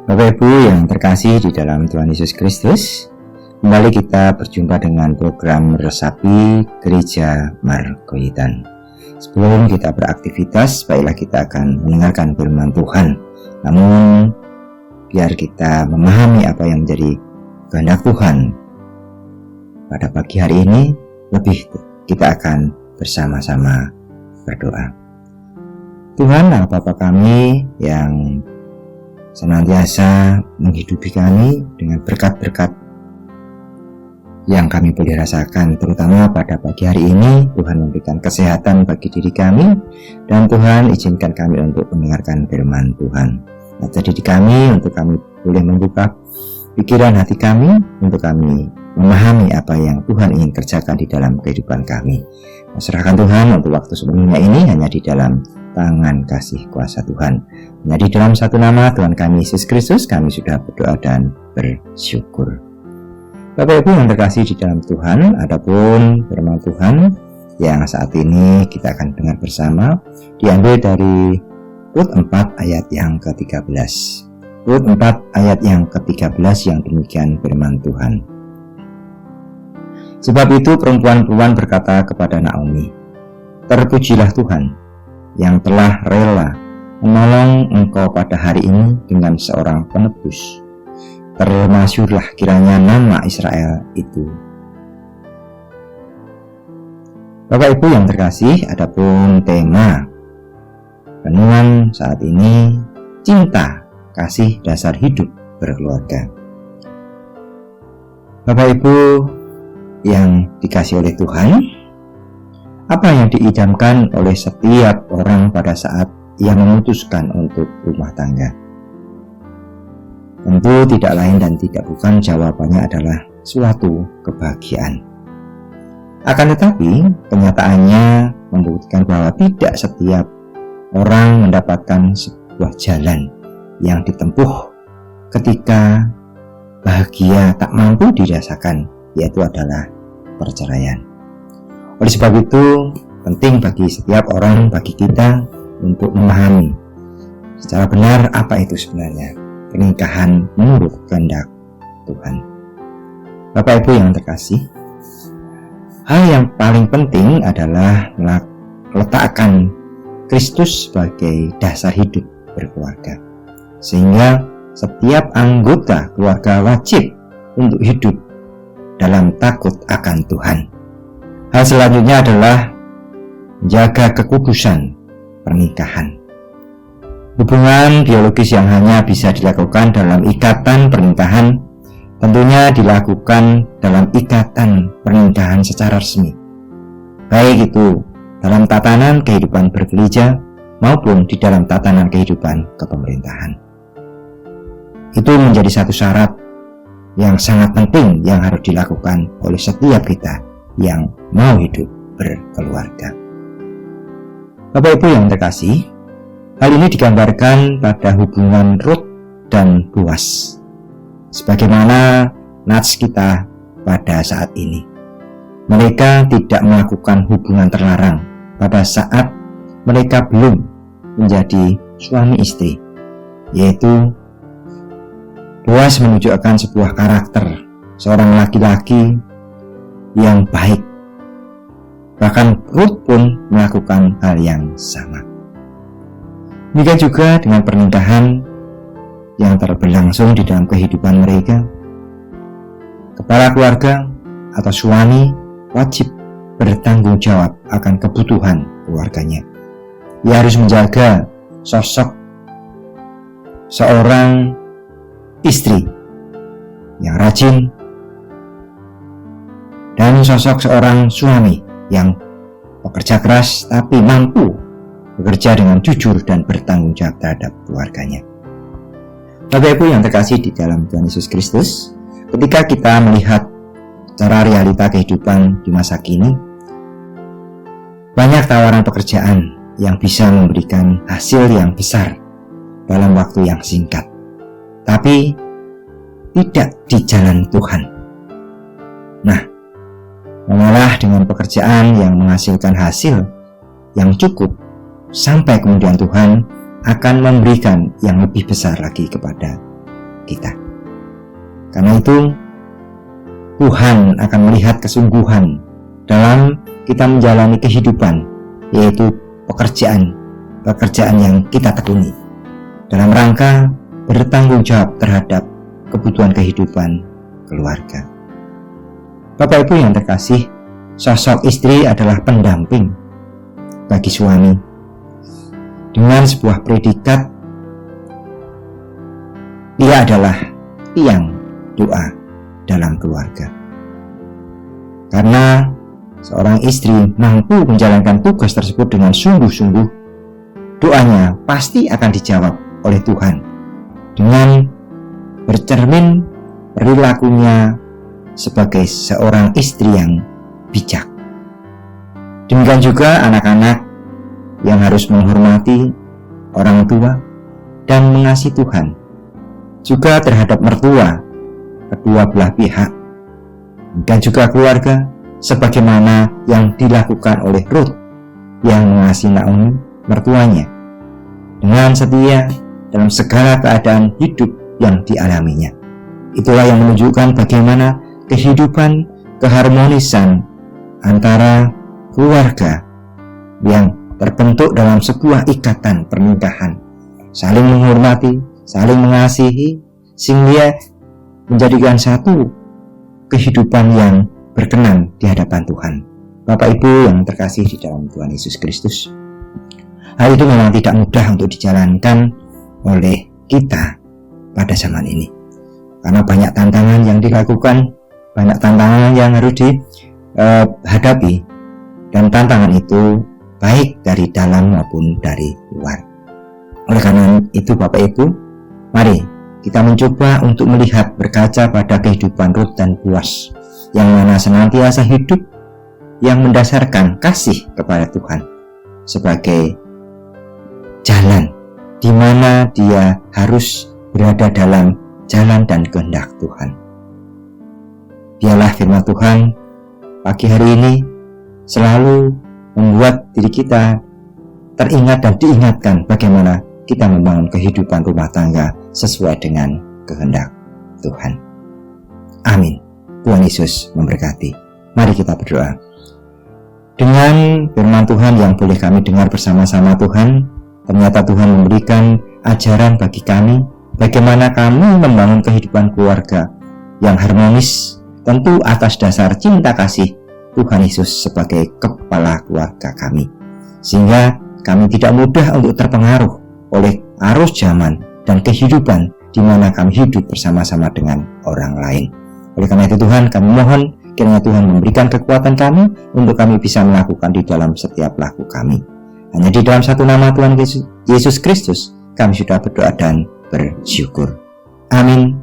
Bapak Ibu yang terkasih di dalam Tuhan Yesus Kristus, kembali kita berjumpa dengan program Resapi Gereja Margoyitan. Sebelum kita beraktivitas, baiklah kita akan mendengarkan firman Tuhan. Namun, biar kita memahami apa yang menjadi kehendak Tuhan pada pagi hari ini, lebih kita akan bersama-sama berdoa. Tuhan Allah Bapa kami yang senantiasa menghidupi kami dengan berkat-berkat yang kami boleh rasakan, terutama pada pagi hari ini. Tuhan memberikan kesehatan bagi diri kami, dan Tuhan izinkan kami untuk mendengarkan firman Tuhan. Jadi di kami, untuk kami boleh membuka pikiran hati kami, untuk kami memahami apa yang Tuhan ingin kerjakan di dalam kehidupan kami. Serahkan Tuhan untuk waktu sebelumnya ini hanya di dalam tangan kasih kuasa Tuhan. Hanya di dalam satu nama Tuhan kami Yesus Kristus kami sudah berdoa dan bersyukur. Bapak Ibu yang terkasih di dalam Tuhan, adapun firman Tuhan yang saat ini kita akan dengar bersama diambil dari Rut 4 ayat yang ke-13. Rut 4 ayat yang ke-13 yang demikian firman Tuhan. Sebab itu perempuan-perempuan berkata kepada Naomi, "Terpujilah Tuhan yang telah rela menolong engkau pada hari ini dengan seorang penebus. Termasyurlah kiranya nama Israel itu." Bapak Ibu yang terkasih, adapun tema renungan saat ini cinta, kasih dasar hidup berkeluarga. Bapak Ibu yang dikasih oleh Tuhan, apa yang diidamkan oleh setiap orang pada saat ia memutuskan untuk rumah tangga? Tentu tidak lain dan tidak bukan jawabannya adalah suatu kebahagiaan. Akan tetapi, kenyataannya membuktikan bahwa tidak setiap orang mendapatkan sebuah jalan yang ditempuh ketika bahagia tak mampu dirasakan, yaitu adalah perceraian. Oleh sebab itu, penting bagi setiap orang, bagi kita untuk memahami secara benar apa itu sebenarnya pernikahan menurut kehendak Tuhan. Bapak Ibu yang terkasih, hal yang paling penting adalah meletakkan Kristus sebagai dasar hidup berkeluarga, sehingga setiap anggota keluarga wajib untuk hidup dalam takut akan Tuhan. Hal selanjutnya adalah menjaga kekudusan pernikahan. Hubungan biologis yang hanya bisa dilakukan dalam ikatan pernikahan tentunya dilakukan dalam ikatan pernikahan secara resmi, baik itu dalam tatanan kehidupan bergereja maupun di dalam tatanan kehidupan kepemerintahan. Itu menjadi satu syarat yang sangat penting yang harus dilakukan oleh setiap kita yang mau hidup berkeluarga. Bapak Ibu yang terkasih, hal ini digambarkan pada hubungan Rut dan Boaz, sebagaimana nats kita pada saat ini. Mereka tidak melakukan hubungan terlarang pada saat mereka belum menjadi suami istri, yaitu Boaz menunjukkan sebuah karakter seorang laki-laki yang baik. Bahkan Rut pun melakukan hal yang sama. Demikian juga dengan pernikahan yang berlangsung di dalam kehidupan mereka. Kepala keluarga atau suami wajib bertanggung jawab akan kebutuhan keluarganya. Ia harus menjaga sosok seorang istri yang rajin dan sosok seorang suami yang bekerja keras tapi mampu bekerja dengan jujur dan bertanggung jawab terhadap keluarganya. Bapak Ibu yang terkasih di dalam Tuhan Yesus Kristus, ketika kita melihat secara realita kehidupan di masa kini, banyak tawaran pekerjaan yang bisa memberikan hasil yang besar dalam waktu yang singkat, tapi tidak di jalan Tuhan. Nah, mengolah dengan pekerjaan yang menghasilkan hasil yang cukup sampai kemudian Tuhan akan memberikan yang lebih besar lagi kepada kita. Karena itu Tuhan akan melihat kesungguhan dalam kita menjalani kehidupan, yaitu pekerjaan yang kita tekuni dalam rangka bertanggung jawab terhadap kebutuhan kehidupan keluarga. Bapak Ibu yang terkasih, sosok istri adalah pendamping bagi suami dengan sebuah predikat, ia adalah tiang doa dalam keluarga. Karena seorang istri mampu menjalankan tugas tersebut dengan sungguh-sungguh, doanya pasti akan dijawab oleh Tuhan dengan bercermin perilakunya sebagai seorang istri yang bijak. Demikian juga anak-anak yang harus menghormati orang tua dan mengasihi Tuhan, juga terhadap mertua kedua belah pihak, dan juga keluarga, sebagaimana yang dilakukan oleh Ruth yang mengasihi Naomi mertuanya dengan setia dalam segala keadaan hidup yang dialaminya. Itulah yang menunjukkan bagaimana kehidupan keharmonisan antara keluarga yang terbentuk dalam sebuah ikatan pernikahan, saling menghormati, saling mengasihi, sehingga menjadikan satu kehidupan yang berkenan di hadapan Tuhan. Bapak Ibu yang terkasih di dalam Tuhan Yesus Kristus, hal itu memang tidak mudah untuk dijalankan oleh kita pada zaman ini, karena banyak tantangan yang dilakukan, banyak tantangan yang harus dihadapi, dan tantangan itu baik dari dalam maupun dari luar. Oleh karena itu Bapak Ibu, mari kita mencoba untuk melihat, berkaca pada kehidupan Ruth dan Boaz, yang mana senantiasa hidup yang mendasarkan kasih kepada Tuhan sebagai jalan di mana dia harus berada dalam jalan dan kehendak Tuhan. Biarlah firman Tuhan pagi hari ini selalu membuat diri kita teringat dan diingatkan bagaimana kita membangun kehidupan rumah tangga sesuai dengan kehendak Tuhan. Amin. Tuhan Yesus memberkati. Mari kita berdoa. Dengan firman Tuhan yang boleh kami dengar bersama-sama Tuhan, ternyata Tuhan memberikan ajaran bagi kami bagaimana kami membangun kehidupan keluarga yang harmonis, tentu atas dasar cinta kasih Tuhan Yesus sebagai kepala keluarga kami, sehingga kami tidak mudah untuk terpengaruh oleh arus zaman dan kehidupan di mana kami hidup bersama-sama dengan orang lain. Oleh karena itu Tuhan, kami mohon kiranya Tuhan memberikan kekuatan kami untuk kami bisa melakukan di dalam setiap laku kami. Hanya di dalam satu nama Tuhan Yesus Kristus kami sudah berdoa dan bersyukur. Amin.